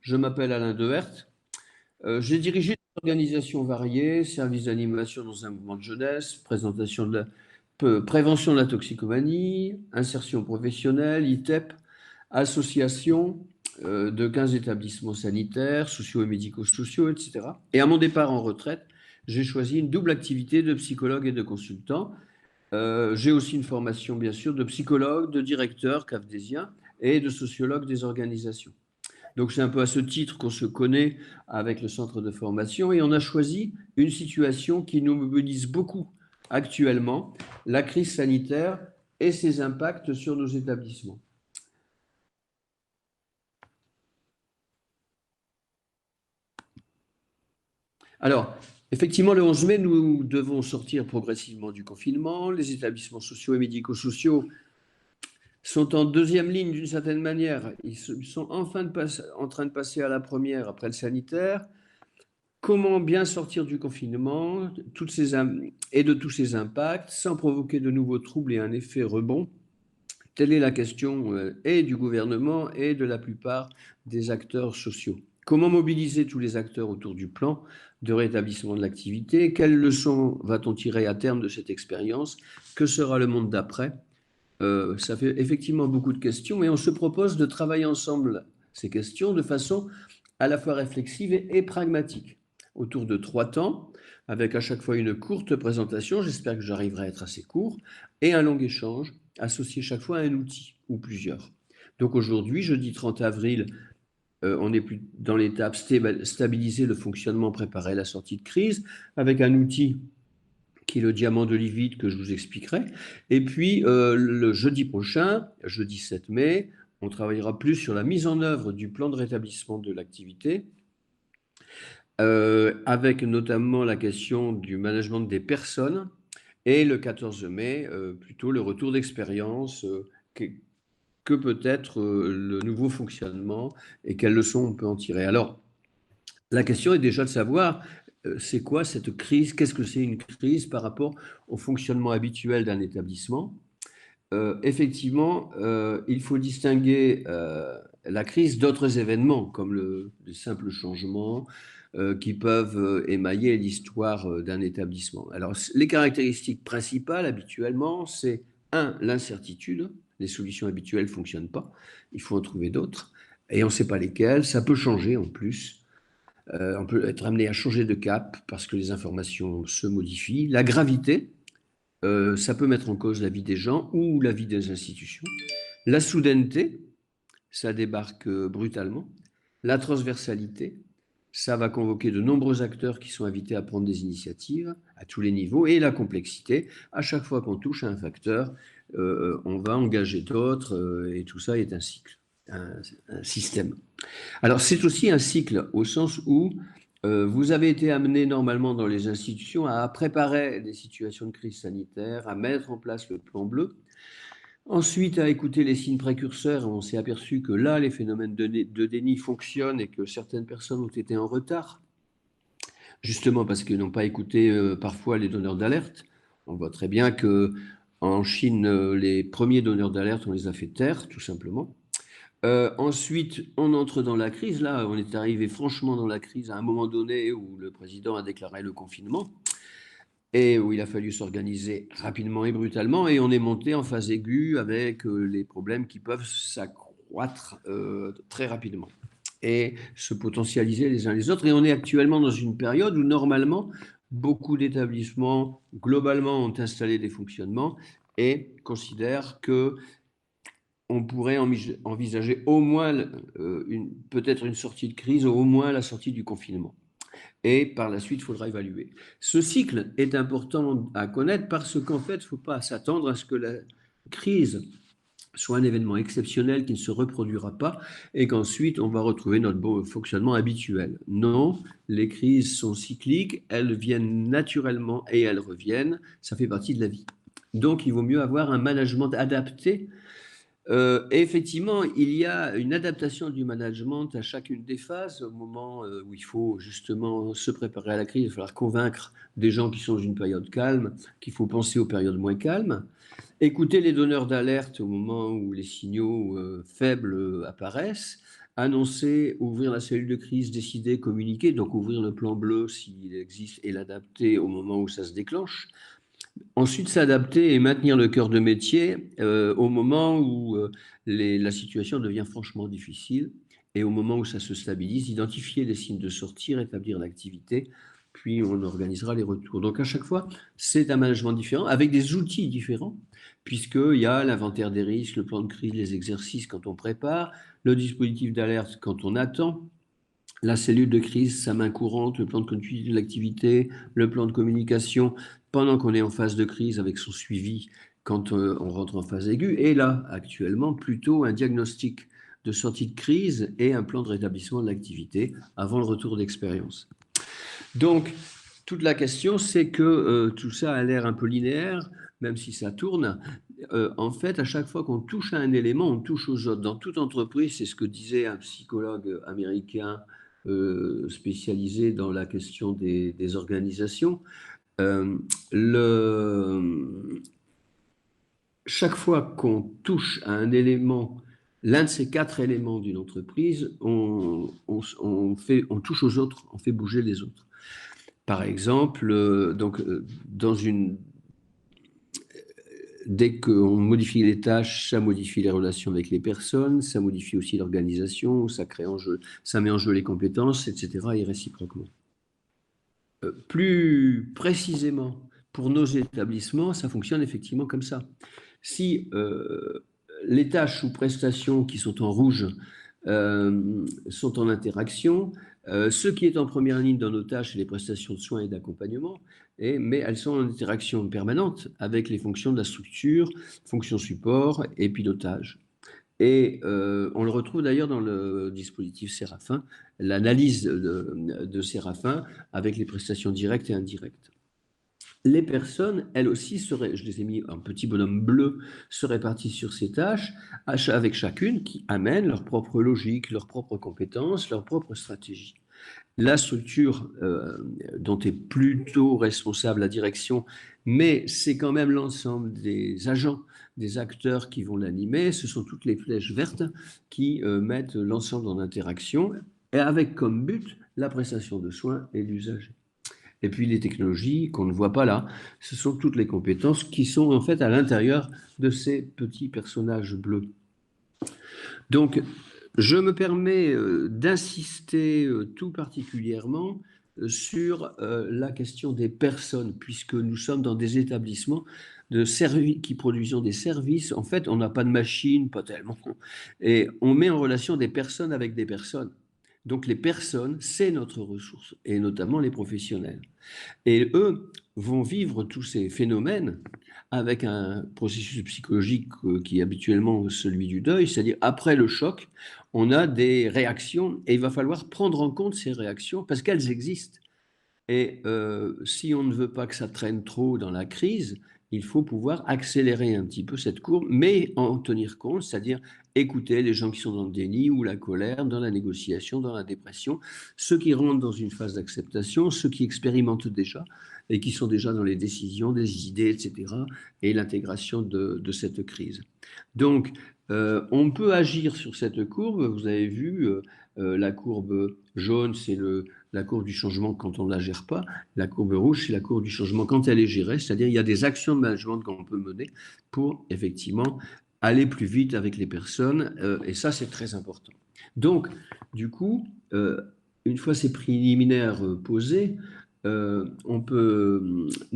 Je m'appelle Alain Deherth. J'ai dirigé des organisations variées, services d'animation dans un mouvement de jeunesse, prévention de la toxicomanie, insertion professionnelle, ITEP, association de 15 établissements sanitaires, sociaux et médico-sociaux, etc. Et à mon départ en retraite, j'ai choisi une double activité de psychologue et de consultant. J'ai aussi une formation, bien sûr, de psychologue, de directeur cafdésien et de sociologue des organisations. Donc c'est un peu à ce titre qu'on se connaît avec le centre de formation et on a choisi une situation qui nous mobilise beaucoup actuellement, la crise sanitaire et ses impacts sur nos établissements. Alors, effectivement, le 11 mai, nous devons sortir progressivement du confinement. Les établissements sociaux et médico-sociaux sont en deuxième ligne d'une certaine manière. Ils sont enfin en train de passer à la première après le sanitaire. Comment bien sortir du confinement et de tous ces impacts sans provoquer de nouveaux troubles et un effet rebond? Telle est la question et du gouvernement et de la plupart des acteurs sociaux. Comment mobiliser tous les acteurs autour du plan de rétablissement de l'activité? Quelles leçons va-t-on tirer à terme de cette expérience? Que sera le monde d'après? Ça fait effectivement beaucoup de questions et on se propose de travailler ensemble ces questions de façon à la fois réflexive et pragmatique, autour de 3 temps, avec à chaque fois une courte présentation, j'espère que j'arriverai à être assez court, et un long échange, associé chaque fois à un outil ou plusieurs. Donc aujourd'hui, jeudi 30 avril, on est plus dans l'étape stabiliser le fonctionnement, préparer la sortie de crise, avec un outil qui est le diamant de Livide que je vous expliquerai. Et puis, le jeudi prochain, jeudi 7 mai, on travaillera plus sur la mise en œuvre du plan de rétablissement de l'activité, avec notamment la question du management des personnes. Et le 14 mai, plutôt le retour d'expérience, que peut être le nouveau fonctionnement et quelles leçons on peut en tirer. Alors, la question est déjà de savoir c'est quoi cette crise, qu'est-ce que c'est une crise par rapport au fonctionnement habituel d'un établissement. Effectivement, il faut distinguer la crise d'autres événements, comme les simples changements qui peuvent émailler l'histoire d'un établissement. Alors, les caractéristiques principales, habituellement, c'est l'incertitude. Les solutions habituelles ne fonctionnent pas. Il faut en trouver d'autres. Et on ne sait pas lesquelles. Ça peut changer en plus. On peut être amené à changer de cap parce que les informations se modifient. La gravité, ça peut mettre en cause la vie des gens ou la vie des institutions. La soudaineté, ça débarque brutalement. La transversalité, ça va convoquer de nombreux acteurs qui sont invités à prendre des initiatives à tous les niveaux. Et la complexité, à chaque fois qu'on touche à un facteur, on va engager d'autres et tout ça est un cycle, un système. Alors c'est aussi un cycle au sens où vous avez été amené normalement dans les institutions à préparer des situations de crise sanitaire, à mettre en place le plan bleu, ensuite à écouter les signes précurseurs. On s'est aperçu que là, les phénomènes de déni fonctionnent et que certaines personnes ont été en retard, justement parce qu'ils n'ont pas écouté parfois les donneurs d'alerte. On voit très bien que en Chine, les premiers donneurs d'alerte, on les a fait taire, tout simplement. Ensuite, on entre dans la crise. Là, on est arrivé franchement dans la crise à un moment donné où le président a déclaré le confinement et où il a fallu s'organiser rapidement et brutalement. Et on est monté en phase aiguë avec les problèmes qui peuvent s'accroître très rapidement et se potentialiser les uns les autres. Et on est actuellement dans une période où normalement, beaucoup d'établissements globalement ont installé des fonctionnements et considèrent que on pourrait envisager au moins peut-être une sortie de crise, au moins la sortie du confinement. Et par la suite, il faudra évaluer. Ce cycle est important à connaître parce qu'en fait, il ne faut pas s'attendre à ce que la crise soit un événement exceptionnel qui ne se reproduira pas et qu'ensuite on va retrouver notre bon fonctionnement habituel. Non, les crises sont cycliques, elles viennent naturellement et elles reviennent, ça fait partie de la vie. Donc il vaut mieux avoir un management adapté. Et effectivement, il y a une adaptation du management à chacune des phases. Au moment où il faut justement se préparer à la crise, il va falloir convaincre des gens qui sont dans une période calme qu'il faut penser aux périodes moins calmes. Écouter les donneurs d'alerte au moment où les signaux faibles apparaissent. annoncer, ouvrir la cellule de crise, décider, communiquer, donc ouvrir le plan bleu s'il existe et l'adapter au moment où ça se déclenche. Ensuite, s'adapter et maintenir le cœur de métier au moment où la situation devient franchement difficile et au moment où ça se stabilise, identifier les signes de sortie, rétablir l'activité, puis on organisera les retours. Donc à chaque fois, c'est un management différent avec des outils différents, puisqu'il y a l'inventaire des risques, le plan de crise, les exercices quand on prépare, le dispositif d'alerte quand on attend, la cellule de crise, sa main courante, le plan de conduite de l'activité, le plan de communication pendant qu'on est en phase de crise avec son suivi quand on rentre en phase aiguë. Et là, actuellement, plutôt un diagnostic de sortie de crise et un plan de rétablissement de l'activité avant le retour d'expérience. Donc, toute la question, c'est que tout ça a l'air un peu linéaire, même si ça tourne. En fait, à chaque fois qu'on touche à un élément, on touche aux autres. Dans toute entreprise, c'est ce que disait un psychologue américain spécialisé dans la question des organisations. Chaque fois qu'on touche à un élément, l'un de ces 4 éléments d'une entreprise, on touche aux autres, on fait bouger les autres. Par exemple, dès qu'on modifie les tâches, ça modifie les relations avec les personnes, ça modifie aussi l'organisation, ça met en jeu les compétences, etc., et réciproquement. Plus précisément, pour nos établissements, ça fonctionne effectivement comme ça. Si les tâches ou prestations qui sont en rouge sont en interaction, ce qui est en première ligne dans nos tâches, c'est les prestations de soins et d'accompagnement, mais elles sont en interaction permanente avec les fonctions de la structure, fonctions support et pilotage. Et on le retrouve d'ailleurs dans le dispositif Séraphin, l'analyse de Séraphin avec les prestations directes et indirectes. Les personnes, elles aussi, je les ai mis en petit bonhomme bleu, se répartissent sur ces tâches, avec chacune qui amène leur propre logique, leurs propres compétences, leur propre stratégie. La structure dont est plutôt responsable la direction, mais c'est quand même l'ensemble des agents, des acteurs qui vont l'animer, ce sont toutes les flèches vertes qui mettent l'ensemble en interaction, et avec comme but la prestation de soins et l'usager. Et puis les technologies qu'on ne voit pas là, ce sont toutes les compétences qui sont en fait à l'intérieur de ces petits personnages bleus. Donc, je me permets d'insister tout particulièrement sur la question des personnes, puisque nous sommes dans des établissements qui produisent des services. En fait, on n'a pas de machine, pas tellement, et on met en relation des personnes avec des personnes. Donc les personnes, c'est notre ressource, et notamment les professionnels. Et eux vont vivre tous ces phénomènes avec un processus psychologique qui est habituellement celui du deuil, c'est-à-dire après le choc, on a des réactions et il va falloir prendre en compte ces réactions parce qu'elles existent. Et si on ne veut pas que ça traîne trop dans la crise, il faut pouvoir accélérer un petit peu cette courbe, mais en tenir compte, c'est-à-dire écouter les gens qui sont dans le déni ou la colère, dans la négociation, dans la dépression, ceux qui rentrent dans une phase d'acceptation, ceux qui expérimentent déjà et qui sont déjà dans les décisions, des idées, etc., et l'intégration de cette crise. Donc, on peut agir sur cette courbe. Vous avez vu, la courbe jaune, c'est la courbe du changement quand on ne la gère pas. La courbe rouge, c'est la courbe du changement quand elle est gérée, c'est-à-dire il y a des actions de management qu'on peut mener pour effectivement aller plus vite avec les personnes, et ça, c'est très important. Donc, du coup, une fois ces préliminaires posés, nous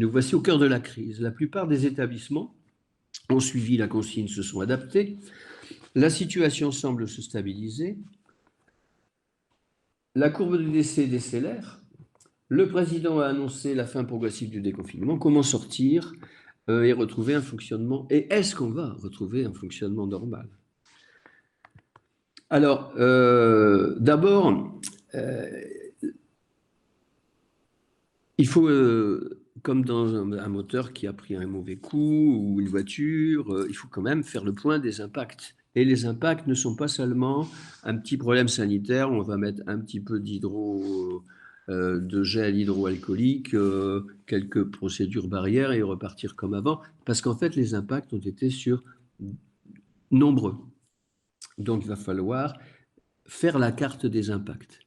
voici au cœur de la crise. La plupart des établissements ont suivi la consigne, se sont adaptés. La situation semble se stabiliser. La courbe de décès décélère. Le président a annoncé la fin progressive du déconfinement. Comment sortir et retrouver un fonctionnement? Et est-ce qu'on va retrouver un fonctionnement normal? Alors, d'abord, il faut, comme dans un moteur qui a pris un mauvais coup ou une voiture, il faut quand même faire le point des impacts. Et les impacts ne sont pas seulement un petit problème sanitaire, on va mettre un petit peu de gel hydroalcoolique, quelques procédures barrières et repartir comme avant, parce qu'en fait, les impacts ont été nombreux. Donc, il va falloir faire la carte des impacts.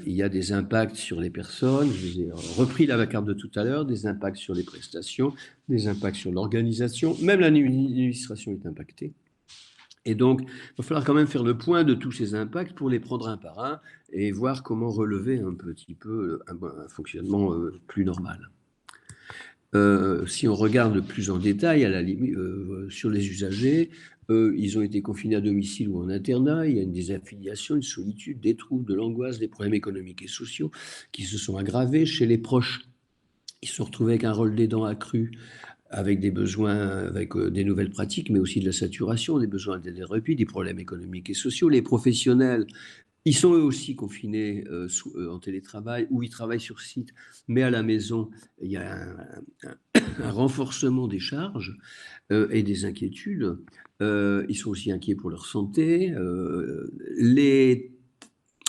Il y a des impacts sur les personnes, je vous ai repris la carte de tout à l'heure, des impacts sur les prestations, des impacts sur l'organisation, même l'administration est impactée. Et donc, il va falloir quand même faire le point de tous ces impacts pour les prendre un par un et voir comment relever un petit peu un fonctionnement plus normal. Si on regarde plus en détail, à la limite, sur les usagers, ils ont été confinés à domicile ou en internat, il y a une désaffiliation, une solitude, des troubles, de l'angoisse, des problèmes économiques et sociaux qui se sont aggravés. Chez les proches, ils se sont retrouvés avec un rôle d'aidant accru, avec des besoins, avec des nouvelles pratiques, mais aussi de la saturation, des besoins de thérapie, des problèmes économiques et sociaux. Les professionnels, ils sont eux aussi confinés en télétravail ou ils travaillent sur site, mais à la maison, il y a un renforcement des charges et des inquiétudes. Ils sont aussi inquiets pour leur santé.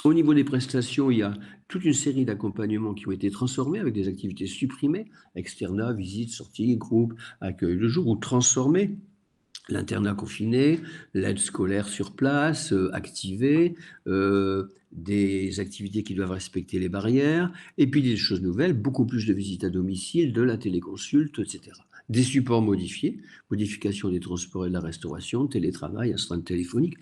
Au niveau des prestations, il y a toute une série d'accompagnements qui ont été transformés avec des activités supprimées, externat, visites, sorties, groupes, accueil de jour, ou transformés. L'internat confiné, l'aide scolaire sur place, activée, des activités qui doivent respecter les barrières, et puis des choses nouvelles, beaucoup plus de visites à domicile, de la téléconsulte, etc. Des supports modifiés, modification des transports et de la restauration, télétravail, astreinte téléphonique.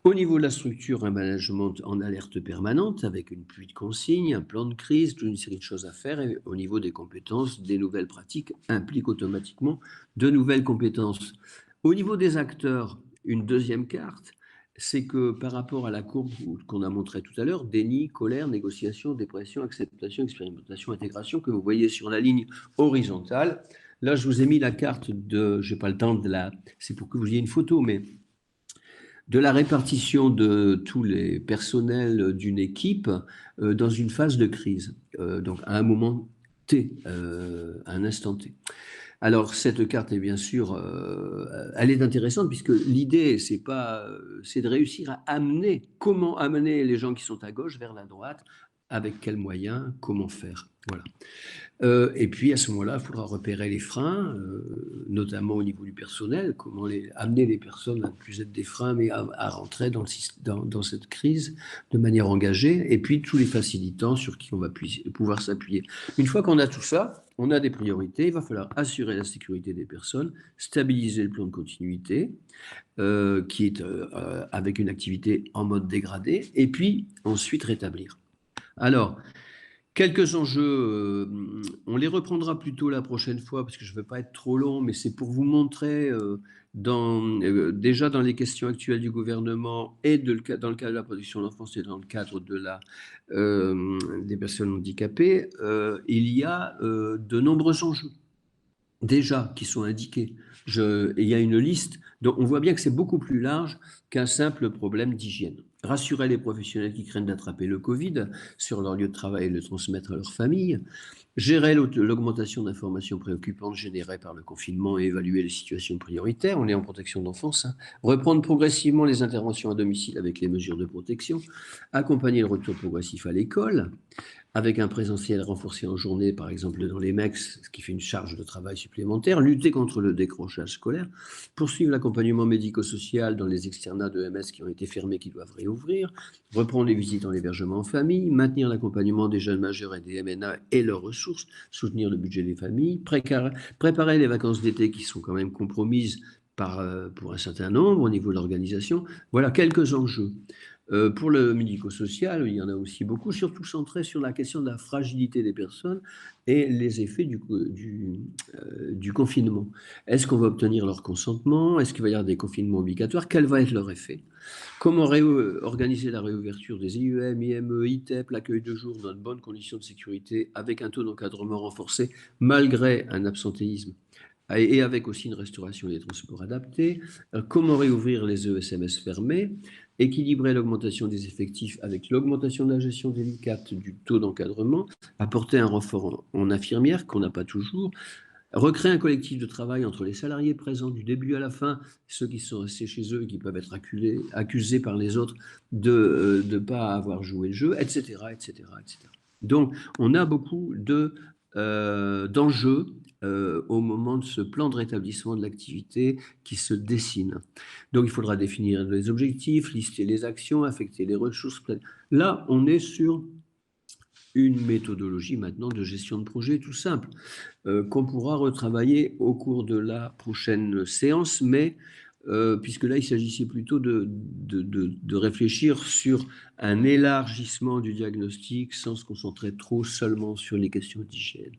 Au niveau de la structure, un management en alerte permanente avec une pluie de consignes, un plan de crise, toute une série de choses à faire. Et au niveau des compétences, des nouvelles pratiques impliquent automatiquement de nouvelles compétences. Au niveau des acteurs, une deuxième carte, c'est que par rapport à la courbe qu'on a montrée tout à l'heure, déni, colère, négociation, dépression, acceptation, expérimentation, intégration, que vous voyez sur la ligne horizontale. Là, je vous ai mis la carte de, je n'ai pas le temps de la, c'est pour que vous ayez une photo, mais de la répartition de tous les personnels d'une équipe dans une phase de crise, donc à un moment T, à un instant T. Alors cette carte est bien sûr, elle est intéressante puisque l'idée c'est de réussir à amener, comment amener les gens qui sont à gauche vers la droite, avec quels moyens, comment faire. Voilà. Et puis à ce moment-là, il faudra repérer les freins, notamment au niveau du personnel, comment amener les personnes à ne plus être des freins, mais à rentrer dans cette crise de manière engagée, et puis tous les facilitants sur qui on va pouvoir s'appuyer. Une fois qu'on a tout ça, on a des priorités, il va falloir assurer la sécurité des personnes, stabiliser le plan de continuité, qui est avec une activité en mode dégradé, et puis ensuite rétablir. Alors, quelques enjeux, on les reprendra plutôt la prochaine fois parce que je ne veux pas être trop long, mais c'est pour vous montrer déjà dans les questions actuelles du gouvernement et dans le cadre de la protection de l'enfance et dans le cadre des personnes handicapées, il y a de nombreux enjeux déjà qui sont indiqués. Et il y a une liste, donc on voit bien que c'est beaucoup plus large qu'un simple problème d'hygiène. Rassurer les professionnels qui craignent d'attraper le Covid sur leur lieu de travail et le transmettre à leur famille, gérer l'augmentation d'informations préoccupantes générées par le confinement et évaluer les situations prioritaires, on est en protection d'enfance, hein. Reprendre progressivement les interventions à domicile avec les mesures de protection, accompagner le retour progressif à l'école, avec un présentiel renforcé en journée, par exemple dans les MEX, ce qui fait une charge de travail supplémentaire, lutter contre le décrochage scolaire, poursuivre l'accompagnement médico-social dans les externats de MS qui ont été fermés, qui doivent réouvrir, reprendre les visites en hébergement en famille, maintenir l'accompagnement des jeunes majeurs et des MNA et leurs ressources, soutenir le budget des familles, préparer les vacances d'été qui sont quand même compromises pour un certain nombre au niveau de l'organisation. Voilà quelques enjeux. Pour le médico-social, il y en a aussi beaucoup, surtout centré sur la question de la fragilité des personnes et les effets du confinement. Est-ce qu'on va obtenir leur consentement? Est-ce qu'il va y avoir des confinements obligatoires? Quel va être leur effet? Comment organiser la réouverture des IEM, IME, ITEP, l'accueil de jour dans de bonnes conditions de sécurité avec un taux d'encadrement renforcé malgré un absentéisme et avec aussi une restauration des transports adaptés? Comment réouvrir les ESMS fermés? Équilibrer l'augmentation des effectifs avec l'augmentation de la gestion délicate du taux d'encadrement, apporter un renfort en infirmières qu'on n'a pas toujours, recréer un collectif de travail entre les salariés présents du début à la fin, ceux qui sont restés chez eux et qui peuvent être accusés par les autres de ne pas avoir joué le jeu, etc., etc., etc. Donc, on a beaucoup d'enjeux au moment de ce plan de rétablissement de l'activité qui se dessine. Donc, il faudra définir les objectifs, lister les actions, affecter les ressources. Là, on est sur une méthodologie maintenant de gestion de projet tout simple, qu'on pourra retravailler au cours de la prochaine séance, mais puisque là, il s'agissait plutôt de réfléchir sur un élargissement du diagnostic sans se concentrer trop seulement sur les questions d'hygiène.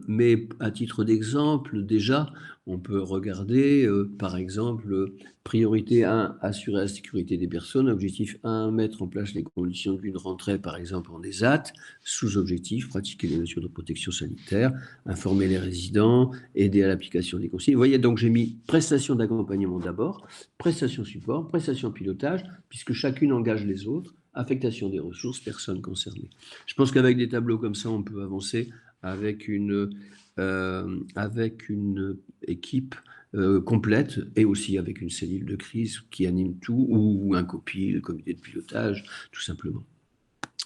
Mais à titre d'exemple, déjà, on peut regarder, par exemple, priorité 1, assurer la sécurité des personnes. Objectif 1, mettre en place les conditions d'une rentrée, par exemple en ESAT. Sous-objectif, pratiquer les mesures de protection sanitaire, informer les résidents, aider à l'application des consignes. Vous voyez, donc j'ai mis prestation d'accompagnement d'abord, prestation support, prestation pilotage, puisque chacune engage les autres, affectation des ressources, personnes concernées. Je pense qu'avec des tableaux comme ça, on peut avancer avec une équipe complète et aussi avec une cellule de crise qui anime tout, ou un COPI, le comité de pilotage, tout simplement.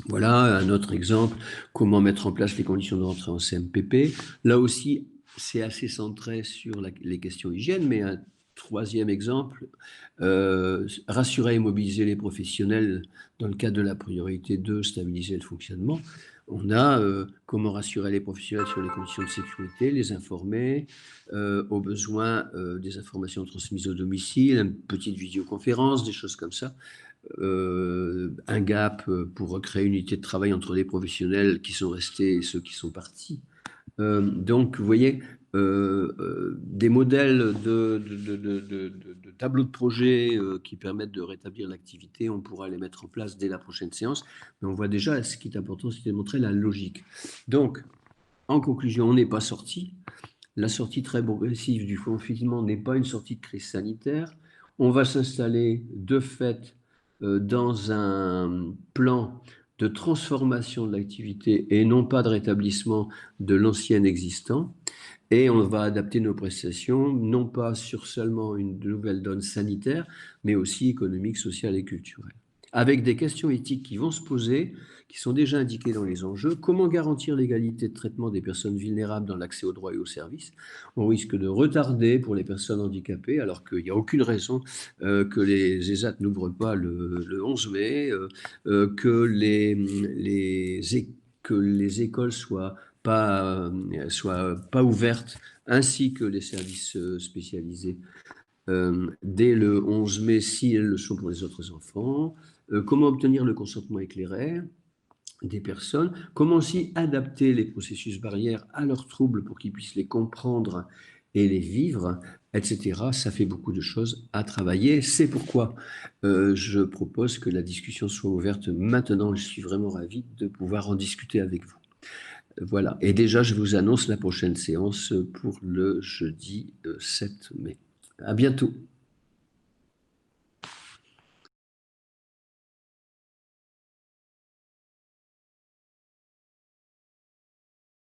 Voilà un autre exemple, comment mettre en place les conditions de rentrée en CMPP. Là aussi, c'est assez centré sur les questions hygiène, mais un troisième exemple, rassurer et mobiliser les professionnels dans le cadre de la priorité 2, stabiliser le fonctionnement. On a comment rassurer les professionnels sur les conditions de sécurité, les informer, au besoin des informations transmises au domicile, une petite vidéoconférence, des choses comme ça. Un gap pour recréer une unité de travail entre les professionnels qui sont restés et ceux qui sont partis. Donc, vous voyez, des modèles de tableaux de projet qui permettent de rétablir l'activité, on pourra les mettre en place dès la prochaine séance. Mais on voit déjà, ce qui est important, c'est de montrer la logique. Donc, en conclusion, on n'est pas sorti. La sortie très progressive du confinement n'est pas une sortie de crise sanitaire. On va s'installer de fait dans un plan de transformation de l'activité et non pas de rétablissement de l'ancien existant. Et on va adapter nos prestations, non pas sur seulement une nouvelle donne sanitaire, mais aussi économique, sociale et culturelle. Avec des questions éthiques qui vont se poser, qui sont déjà indiquées dans les enjeux. Comment garantir l'égalité de traitement des personnes vulnérables dans l'accès aux droits et aux services? On risque de retarder pour les personnes handicapées, alors qu'il n'y a aucune raison que les ESAT n'ouvrent pas le 11 mai, que les écoles soient pas ouvertes, ainsi que les services spécialisés dès le 11 mai, si elles le sont pour les autres enfants. Comment obtenir le consentement éclairé des personnes, comment aussi adapter les processus barrières à leurs troubles pour qu'ils puissent les comprendre et les vivre, etc. Ça fait beaucoup de choses à travailler. C'est pourquoi je propose que la discussion soit ouverte maintenant. Je suis vraiment ravi de pouvoir en discuter avec vous. Voilà. Et déjà, je vous annonce la prochaine séance pour le jeudi 7 mai. À bientôt.